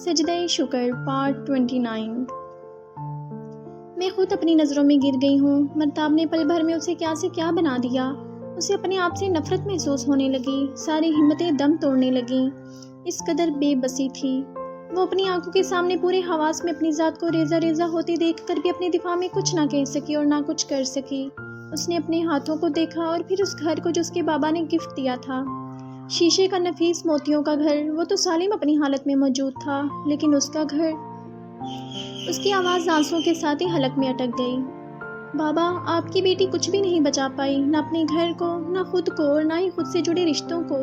سجدہ شکر پارٹ 29۔ میں خود اپنی نظروں میں گر گئی ہوں۔ مرتاب نے پل بھر میں اسے کیا سے کیا بنا دیا۔ اسے اپنے آپ سے نفرت محسوس ہونے لگی، ساری ہمتیں دم توڑنے لگیں، اس قدر بے بسی تھی۔ وہ اپنی آنکھوں کے سامنے پورے حواس میں اپنی ذات کو ریزہ ریزہ ہوتی دیکھ کر بھی اپنے دفاع میں کچھ نہ کہہ سکی اور نہ کچھ کر سکی۔ اس نے اپنے ہاتھوں کو دیکھا اور پھر اس گھر کو جو اس کے بابا نے گفٹ دیا تھا، شیشے کا نفیس موتیوں کا گھر۔ وہ تو سالم اپنی حالت میں موجود تھا، لیکن اس کا گھر۔ اس کی آواز آنسوں کے ساتھ ہی حلق میں اٹک گئی۔ بابا، آپ کی بیٹی کچھ بھی نہیں بچا پائی، نہ اپنے گھر کو، نہ خود کو، اور نہ ہی خود سے جڑے رشتوں کو۔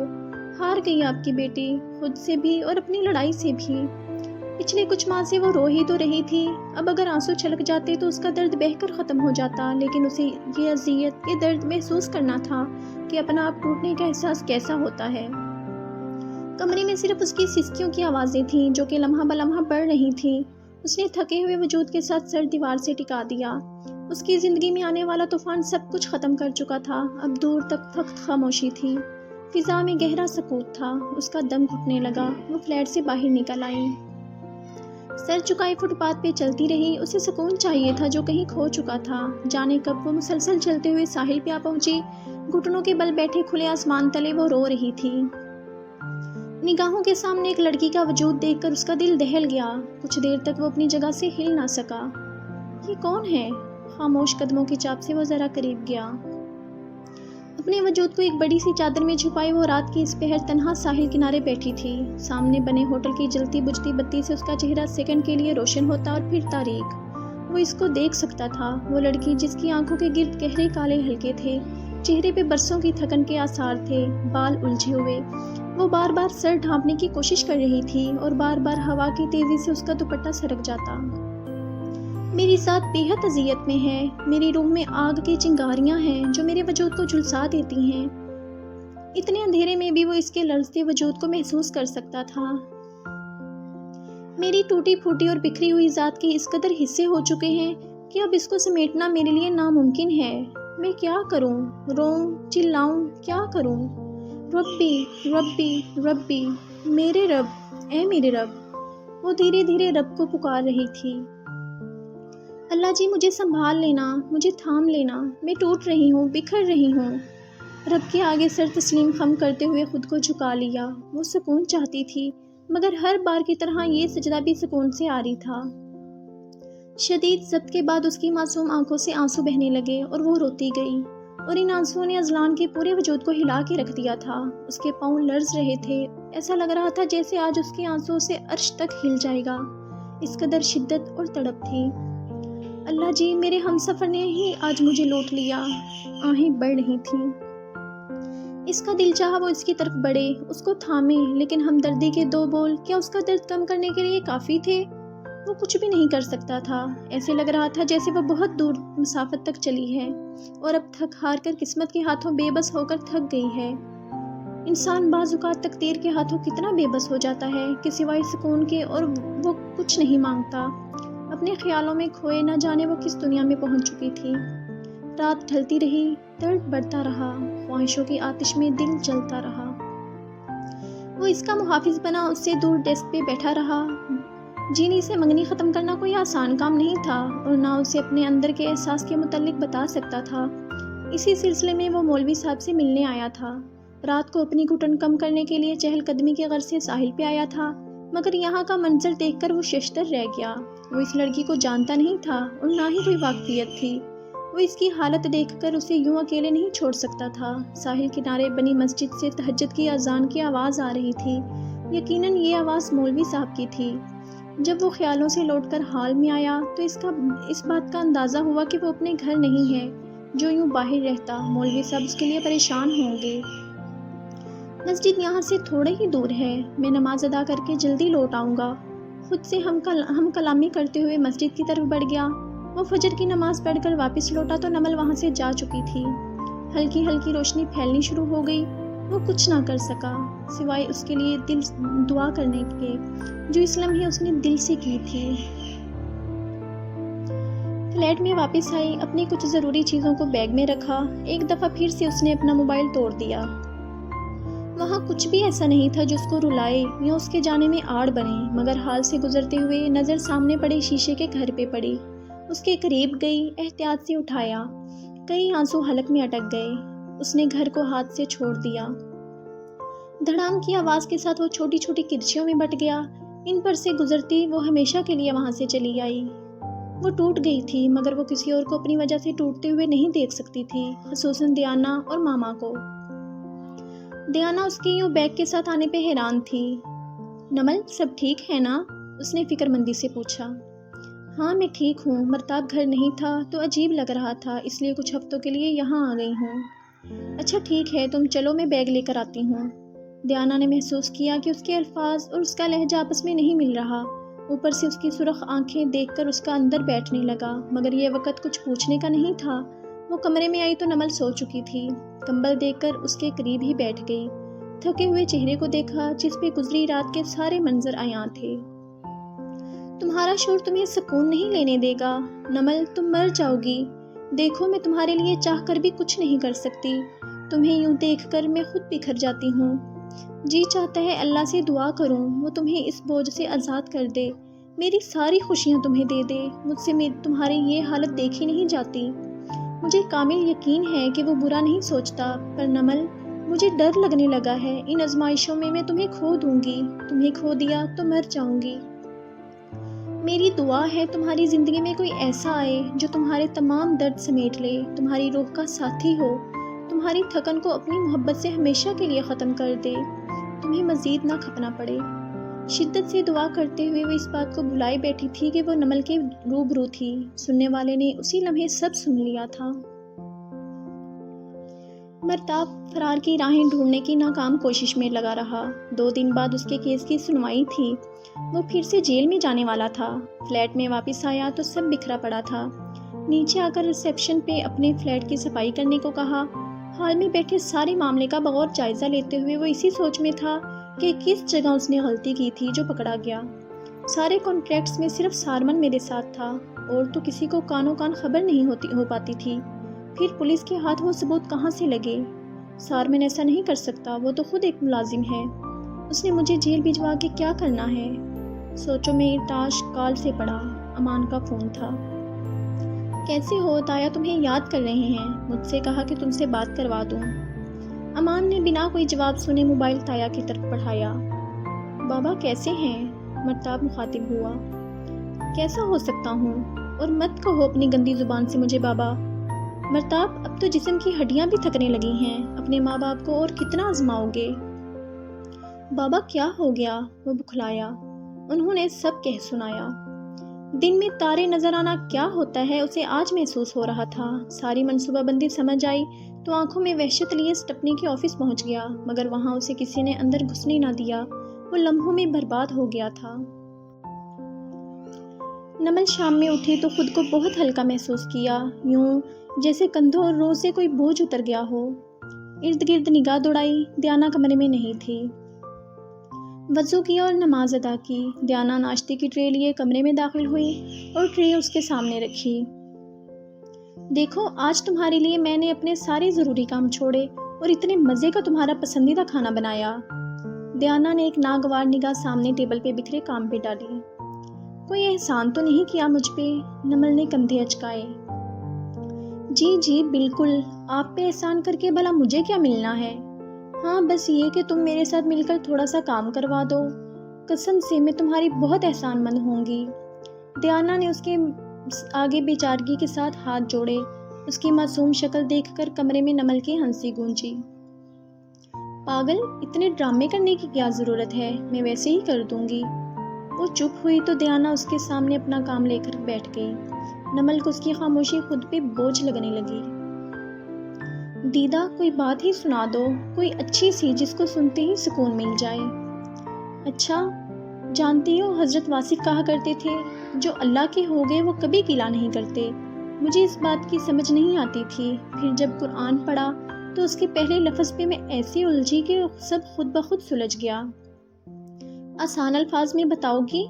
ہار گئی آپ کی بیٹی، خود سے بھی اور اپنی لڑائی سے بھی۔ پچھلے کچھ ماہ سے وہ رو ہی تو رہی تھی۔ اب اگر آنسو چھلک جاتے تو اس کا درد بہہ کر ختم ہو جاتا، لیکن اسے یہ اذیت، یہ درد محسوس کرنا تھا کہ اپنا آپ ٹوٹنے کا احساس کیسا ہوتا ہے۔ کمرے میں صرف اس کی سسکیوں کی آوازیں تھیں جو کہ لمحہ بلمحہ بڑھ رہی تھیں۔ اس نے تھکے ہوئے وجود کے ساتھ سر دیوار سے ٹکا دیا۔ اس کی زندگی میں آنے والا طوفان سب کچھ ختم کر چکا تھا۔ اب دور تک سخت خاموشی تھی، فضا میں گہرا سکوت تھا۔ اس کا دم گھٹنے لگا۔ وہ فلیٹ سے باہر نکل آئی، سر چکائے فٹ پاتھ پہ چلتی رہی۔ اسے سکون چاہیے تھا جو کہیں کھو چکا تھا۔ جانے کب وہ مسلسل چلتے ہوئے ساحل پہ آ پہنچی۔ گھٹنوں کے بل بیٹھے کھلے آسمان تلے وہ رو رہی تھی۔ نگاہوں کے سامنے ایک لڑکی کا وجود دیکھ کر اس کا دل دہل گیا۔ کچھ دیر تک وہ اپنی جگہ سے ہل نہ سکا۔ یہ کون ہے؟ خاموش قدموں کی چاپ سے وہ ذرا قریب گیا۔ اپنے وجود کو ایک بڑی سی چادر میں چھپائے وہ رات کی اس پہر تنہا ساحل کنارے بیٹھی تھی۔ سامنے بنے ہوٹل کی جلتی بجھتی بتی سے اس کا چہرہ سیکنڈ کے لیے روشن ہوتا اور پھر تاریک۔ وہ اس کو دیکھ سکتا تھا، وہ لڑکی جس کی آنکھوں کے گرد گہرے کالے حلقے تھے، چہرے پہ برسوں کی تھکن کے آثار تھے، بال الجھے ہوئے۔ وہ بار بار سر ڈھانپنے کی کوشش کر رہی تھی اور بار بار ہوا کی تیزی سے اس کا دوپٹہ سرک جاتا۔ میری ذات بے حد اذیت میں ہے، میری روح میں آگ کی چنگاریاں ہیں جو میرے وجود کو جھلسا دیتی ہیں۔ اتنے اندھیرے میں بھی وہ اس کے لرزتے وجود کو محسوس کر سکتا تھا۔ میری ٹوٹی پھوٹی اور بکھری ہوئی ذات کے اس قدر حصے ہو چکے ہیں کہ اب اس کو سمیٹنا میرے لیے ناممکن ہے۔ میں کیا کروں؟ روؤں، چلاؤں، کیا کروں؟ ربی ربی ربی، میرے رب، اے میرے رب۔ وہ دھیرے دھیرے رب کو پکار رہی تھی۔ اللہ جی، مجھے سنبھال لینا، مجھے تھام لینا، میں ٹوٹ رہی ہوں، بکھر رہی ہوں۔ رب کے آگے سر تسلیم خم کرتے ہوئے خود کو جھکا لیا۔ وہ سکون چاہتی تھی، مگر ہر بار کی طرح یہ سجدہ بھی سکون سے آری تھا۔ شدید ضبط کے بعد اس کی معصوم آنکھوں سے آنسو بہنے لگے اور وہ روتی گئی، اور ان آنسوؤں نے اذلان کے پورے وجود کو ہلا کے رکھ دیا تھا۔ اس کے پاؤں لرز رہے تھے، ایسا لگ رہا تھا جیسے آج اس کے آنسوؤں سے عرش تک ہل جائے گا، اس قدر شدت اور تڑپ تھی۔ اللہ جی، میرے ہمسفر نے ہی آج مجھے لوٹ لیا۔ آہیں بڑھ رہی تھیں۔ اس کا دل چاہا وہ اس کی طرف بڑھے، اس کو تھامے، لیکن ہمدردی کے دو بول کیا اس کا درد کم کرنے کے لیے کافی تھے؟ وہ کچھ بھی نہیں کر سکتا تھا۔ ایسے لگ رہا تھا جیسے وہ بہت دور مسافت تک چلی ہے اور اب تھک ہار کر قسمت کے ہاتھوں بے بس ہو کر تھک گئی ہے۔ انسان بعض اوقات تقدیر کے ہاتھوں کتنا بے بس ہو جاتا ہے کہ سوائے سکون کے اور وہ کچھ نہیں مانگتا۔ اپنے خیالوں میں کھوئے نہ جانے وہ کس دنیا میں پہنچ چکی تھی۔ رات ڈھلتی رہی، درد بڑھتا رہا، خواہشوں کی آتش میں دل جلتا رہا۔ وہ اس کا محافظ بنا اس سے دور ڈیسک پہ بیٹھا رہا۔ جینی سے منگنی ختم کرنا کوئی آسان کام نہیں تھا اور نہ اسے اپنے اندر کے احساس کے متعلق بتا سکتا تھا۔ اسی سلسلے میں وہ مولوی صاحب سے ملنے آیا تھا۔ رات کو اپنی گھٹن کم کرنے کے لیے چہل قدمی کے غرض سے ساحل پہ آیا تھا، مگر یہاں کا منظر دیکھ کر وہ ششدر رہ گیا۔ وہ اس لڑکی کو جانتا نہیں تھا اور نہ ہی کوئی واقفیت تھی۔ وہ اس کی حالت دیکھ کر اسے یوں اکیلے نہیں چھوڑ سکتا تھا۔ ساحل کنارے بنی مسجد سے تہجد کی اذان کی آواز آ رہی تھی۔ یقیناً یہ آواز مولوی صاحب کی تھی۔ جب وہ خیالوں سے لوٹ کر حال میں آیا تو اس بات کا اندازہ ہوا کہ وہ اپنے گھر نہیں ہے۔ جو یوں باہر رہتا، مولوی صاحب اس کے لیے پریشان ہوں گے۔ مسجد یہاں سے تھوڑے ہی دور ہے، میں نماز ادا کر کے جلدی لوٹ آؤں گا۔ خود سے ہم کلامی کرتے ہوئے مسجد کی طرف بڑھ گیا۔ وہ فجر کی نماز پڑھ کر واپس لوٹا تو نمل وہاں سے جا چکی تھی۔ ہلکی ہلکی روشنی پھیلنی شروع ہو گئی۔ وہ کچھ نہ کر سکا سوائے اس کے لیے دعا کرنے کے جو اس لمحے اس نے دل سے کی تھی۔ فلیٹ میں واپس آئی، اپنی کچھ ضروری چیزوں کو بیگ میں رکھا۔ ایک دفعہ پھر سے اس نے اپنا موبائل توڑ دیا۔ وہاں کچھ بھی ایسا نہیں تھا جو اس کو رلائے یا اس کے جانے میں آڑ بنے، مگر حال سے گزرتے ہوئے نظر سامنے پڑے شیشے کے گھر پہ پڑی۔ اس کے قریب گئی، احتیاط سے اٹھایا، کئی آنسو حلق میں اٹک گئے۔ اس نے گھر کو ہاتھ سے چھوڑ دیا۔ دھڑام کی آواز کے ساتھ وہ چھوٹی چھوٹی کرچیوں میں بٹ گیا۔ ان پر سے گزرتی وہ ہمیشہ کے لیے وہاں سے چلی آئی۔ وہ ٹوٹ گئی تھی، مگر وہ کسی اور کو اپنی وجہ سے ٹوٹتے ہوئے نہیں دیکھ سکتی تھی، خصوصاً دیانا اور ماما کو۔ دیانا اس کے یوں بیگ کے ساتھ آنے پہ حیران تھی۔ نمل، سب ٹھیک ہے نا؟ اس نے فکر مندی سے پوچھا۔ ہاں میں ٹھیک ہوں، مرتاب گھر نہیں تھا تو عجیب لگ رہا تھا، اس لیے کچھ ہفتوں کے لیے یہاں آ گئی ہوں۔ اچھا ٹھیک ہے، تم چلو میں بیگ لے کر آتی ہوں۔ دیانا نے محسوس کیا کہ اس کے الفاظ اور اس کا لہجہ آپس میں نہیں مل رہا۔ اوپر سے اس کی سرخ آنکھیں دیکھ کر اس کا اندر بیٹھنے لگا، مگر یہ وقت کچھ پوچھنے کا نہیں تھا۔ وہ کمرے میں آئی تو نمل سو چکی تھی۔ کمبل دیکھ کر اس کے قریب ہی بیٹھ گئی، تھکے ہوئے چہرے کو دیکھا جس پہ گزری رات کے سارے منظر عیاں تھے۔ تمہارا شور تمہیں سکون نہیں لینے دے گا نمل، تم مر جاؤ گی۔ دیکھو میں تمہارے لیے چاہ کر بھی کچھ نہیں کر سکتی، تمہیں یوں دیکھ کر میں خود بکھر جاتی ہوں۔ جی چاہتا ہے اللہ سے دعا کروں وہ تمہیں اس بوجھ سے آزاد کر دے، میری ساری خوشیاں تمہیں دے دے، مجھ سے تمہاری یہ حالت دیکھی نہیں جاتی۔ مجھے کامل یقین ہے کہ وہ برا نہیں سوچتا، پر نمل مجھے ڈر لگنے لگا ہے، ان آزمائشوں میں تمہیں کھو دوں گی، تمہیں کھو دیا تو مر جاؤں گی۔ میری دعا ہے تمہاری زندگی میں کوئی ایسا آئے جو تمہارے تمام درد سمیٹ لے، تمہاری روح کا ساتھی ہو، تمہاری تھکن کو اپنی محبت سے ہمیشہ کے لیے ختم کر دے، تمہیں مزید نہ کھپنا پڑے۔ شدت سے دعا کرتے ہوئے وہ اس بات کو بھلائے بیٹھی تھی کہ وہ نمل کے روبرو تھی۔ سننے والے نے اسی لمحے سب سن لیا تھا۔ مرتاب فرار کی راہیں ڈھونڈنے کی ناکام کوشش میں لگا رہا۔ 2 دن بعد اس کے کیس کی سنوائی تھی۔ وہ پھر سے جیل میں جانے والا تھا۔ فلیٹ میں واپس آیا تو سب بکھرا پڑا تھا۔ نیچے آ کر ریسیپشن پہ اپنے فلیٹ کی صفائی کرنے کو کہا۔ ہال میں بیٹھے سارے معاملے کا بغور جائزہ لیتے ہوئے وہ اسی سوچ میں تھا کہ کس جگہ اس نے غلطی کی تھی جو پکڑا گیا۔ سارے کانٹریکٹس میں صرف سارمن میرے ساتھ تھا، اور تو کسی کو کانوں کان خبر نہیں ہو پاتی تھی۔ پھر پولیس کے ہاتھ وہ ثبوت کہاں سے لگے؟ سارمن ایسا نہیں کر سکتا، وہ تو خود ایک ملازم ہے۔ اس نے مجھے جیل بھجوا کے کیا کرنا ہے؟ سوچو میں ارتاش کال سے پڑا۔ امان کا فون تھا۔ کیسے ہو تایا، تمہیں یاد کر رہے ہیں، مجھ سے کہا کہ تم سے بات کروا دوں۔ امان نے بنا کوئی جواب سنے موبائل تایا کی طرف بڑھایا۔ بابا کیسے ہیں؟ مرتاب مخاطب ہوا۔ کیسا ہو سکتا ہوں؟ اور مت کہو اپنی گندی زبان سے مجھے بابا۔ مرتاب اب تو جسم کی ہڈیاں بھی تھکنے لگی ہیں، اپنے ماں باپ کو اور کتنا آزماؤ گے؟ بابا کیا ہو گیا؟ وہ بکھلایا۔ انہوں نے سب کہہ سنایا۔ دن میں تارے نظر آنا کیا ہوتا ہے اسے آج محسوس ہو رہا تھا۔ ساری منصوبہ بندی سمجھ آئی تو آنکھوں میں وحشت لیے سٹپنی کے آفس پہنچ گیا، مگر وہاں اسے کسی نے اندر گھسنے نہ دیا۔ وہ لمحوں میں برباد ہو گیا تھا۔ نمل شام میں اٹھی تو خود کو بہت ہلکا محسوس کیا، یوں جیسے کندھوں اور روح سے کوئی بوجھ اتر گیا ہو۔ ارد گرد نگاہ دوڑائی، دیانا کمرے میں نہیں تھی۔ وضو کیا اور نماز ادا کی۔ دیانا ناشتے کی ٹرے لیے کمرے میں داخل ہوئی اور ٹرے اس کے سامنے رکھی۔ دیکھو آج تمہارے لیے میں نے اپنے سارے ضروری کام چھوڑے اور اتنے مزے کا تمہارا پسندیدہ کھانا بنایا۔ دیانا نے ایک ناگوار نگاہ سامنے ٹیبل پہ بکھرے کام پہ ڈالی۔ کوئی احسان تو نہیں کیا مجھ پہ؟ نمل نے کندھے اچکائے۔ جی بالکل، آپ پہ احسان کر کے بھلا مجھے کیا ملنا ہے؟ ہاں بس یہ کہ تم میرے ساتھ مل کر تھوڑا سا کام کروا دو، قسم سے میں تمہاری بہت احسان مند ہوں گی۔ دیانا نے اس کے آگے بے چارگی کے ساتھ ہاتھ جوڑے۔ اس کی معصوم شکل دیکھ کر کمرے میں نمل کی ہنسی گونجی۔ پاگل، اتنے ڈرامے کرنے کی کیا ضرورت ہے، میں ویسے ہی کر دوں گی۔ وہ چپ ہوئی تو دیانا اس کے سامنے اپنا کام لے کر بیٹھ گئی۔ نمل کو اس کی خاموشی خود پہ بوجھ لگنے لگی۔ دیدہ کوئی بات ہی سنا دو، کوئی اچھی سی جس کو سنتے ہی سکون مل جائے۔ اچھا جانتی ہو حضرت واثق کہا کرتے تھے، جو اللہ کے ہو گئے وہ کبھی گلہ نہیں کرتے۔ مجھے اس بات کی سمجھ نہیں آتی تھی، پھر جب قرآن پڑھا تو اس کے پہلے لفظ پہ میں ایسی الجھی کہ سب خود بخود سلجھ گیا۔ آسان الفاظ میں بتاؤ گی؟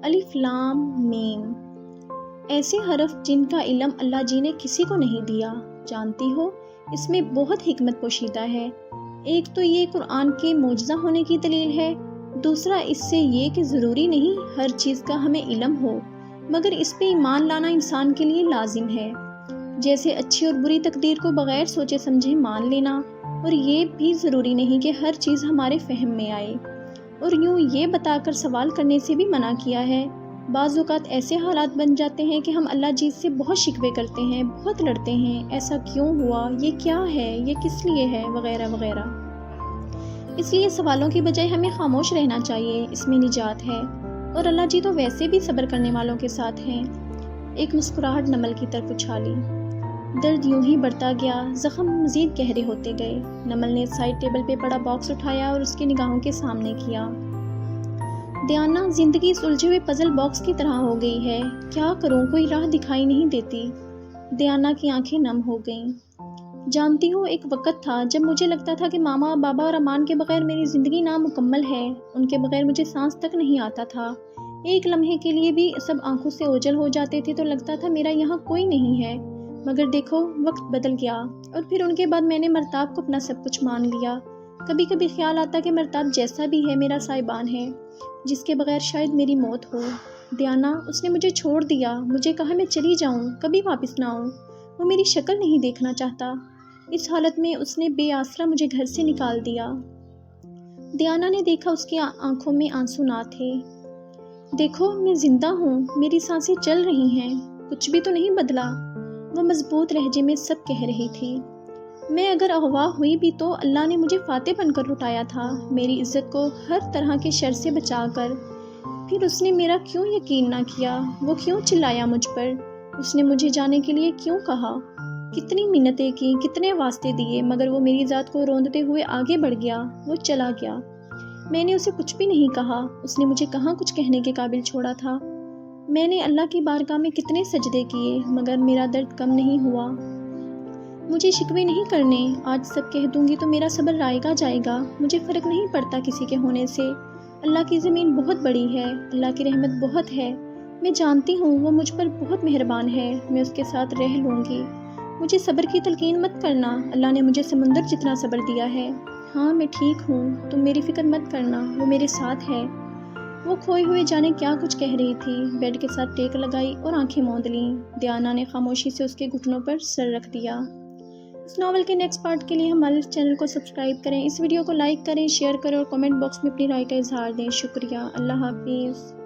الف لام میم، ایسے حرف جن کا علم اللہ جی نے کسی کو نہیں دیا۔ جانتی ہو اس میں بہت حکمت پوشیدہ ہے۔ ایک تو یہ قرآن کے معجزہ ہونے کی دلیل ہے، دوسرا اس سے یہ کہ ضروری نہیں ہر چیز کا ہمیں علم ہو، مگر اس پہ ایمان لانا انسان کے لیے لازم ہے، جیسے اچھی اور بری تقدیر کو بغیر سوچے سمجھے مان لینا، اور یہ بھی ضروری نہیں کہ ہر چیز ہمارے فہم میں آئے، اور یوں یہ بتا کر سوال کرنے سے بھی منع کیا ہے۔ بعض اوقات ایسے حالات بن جاتے ہیں کہ ہم اللہ جی سے بہت شکوے کرتے ہیں، بہت لڑتے ہیں، ایسا کیوں ہوا، یہ کیا ہے، یہ کس لیے ہے، وغیرہ وغیرہ۔ اس لیے سوالوں کی بجائے ہمیں خاموش رہنا چاہیے، اس میں نجات ہے، اور اللہ جی تو ویسے بھی صبر کرنے والوں کے ساتھ ہیں۔ ایک مسکراہٹ نمل کی طرف اچھالی۔ درد یوں ہی بڑھتا گیا، زخم مزید گہرے ہوتے گئے۔ نمل نے سائڈ ٹیبل پہ پڑا باکس اٹھایا اور اس کی نگاہوں کے سامنے کیا۔ دیانا، زندگی اس الجھے ہوئے پزل باکس کی طرح ہو گئی ہے، کیا کروں، کوئی راہ دکھائی نہیں دیتی۔ دیانا کی آنکھیں نم ہو گئیں۔ جانتی ہو، ایک وقت تھا جب مجھے لگتا تھا کہ ماما، بابا اور امان کے بغیر میری زندگی نامکمل ہے، ان کے بغیر مجھے سانس تک نہیں آتا تھا۔ ایک لمحے کے لیے بھی سب آنکھوں سے اوجھل ہو جاتے تھے تو لگتا تھا میرا یہاں کوئی نہیں ہے، مگر دیکھو وقت بدل گیا، اور پھر ان کے بعد میں نے مرتاب کو اپنا سب کچھ مان لیا۔ کبھی کبھی خیال آتا کہ مرتاب جیسا بھی ہے میرا سائبان ہے، جس کے بغیر شاید میری موت ہو۔ دیانا، اس نے مجھے چھوڑ دیا، مجھے کہا میں چلی جاؤں، کبھی واپس نہ آؤں، وہ میری شکل نہیں دیکھنا چاہتا۔ اس حالت میں اس نے بے آسرا مجھے گھر سے نکال دیا۔ دیانا نے دیکھا اس کی آنکھوں میں آنسو نہ تھے۔ دیکھو، میں زندہ ہوں، میری سانسیں چل رہی ہیں، کچھ بھی تو نہیں بدلا، وہ مضبوط لہجے میں سب کہہ رہی تھی۔ میں اگر اغوا ہوئی بھی تو اللہ نے مجھے فاتح بن کر لٹایا تھا، میری عزت کو ہر طرح کے شر سے بچا کر۔ پھر اس نے میرا کیوں یقین نہ کیا، وہ کیوں چلایا مجھ پر، اس نے مجھے جانے کے لیے کیوں کہا، کتنی منتیں کی، کتنے واسطے دیے، مگر وہ میری ذات کو روندتے ہوئے آگے بڑھ گیا، وہ چلا گیا۔ میں نے اسے کچھ بھی نہیں کہا، اس نے مجھے کہاں کچھ کہنے کے قابل چھوڑا تھا۔ میں نے اللہ کی بارگاہ میں کتنے سجدے کیے، مگر میرا درد کم نہیں ہوا۔ مجھے شکوے نہیں کرنے، آج سب کہہ دوں گی تو میرا صبر آئے گا جائے گا، مجھے فرق نہیں پڑتا کسی کے ہونے سے۔ اللہ کی زمین بہت بڑی ہے، اللہ کی رحمت بہت ہے، میں جانتی ہوں وہ مجھ پر بہت مہربان ہے، میں اس کے ساتھ رہ لوں گی۔ مجھے صبر کی تلقین مت کرنا، اللہ نے مجھے سمندر جتنا صبر دیا ہے۔ ہاں میں ٹھیک ہوں، تم میری فکر مت کرنا، وہ میرے ساتھ ہے۔ وہ کھوئے ہوئے جانے کیا کچھ کہہ رہی تھی، بیڈ کے ساتھ ٹیک لگائی اور آنکھیں موند لیں۔ دیانا نے خاموشی سے اس کے گھٹنوں پر سر رکھ دیا۔ اس ناول کے نیکسٹ پارٹ کے لیے ہمارے چینل کو سبسکرائب کریں، اس ویڈیو کو لائک کریں، شیئر کریں اور کمنٹ باکس میں اپنی رائے کا اظہار دیں۔ شکریہ، اللہ حافظ۔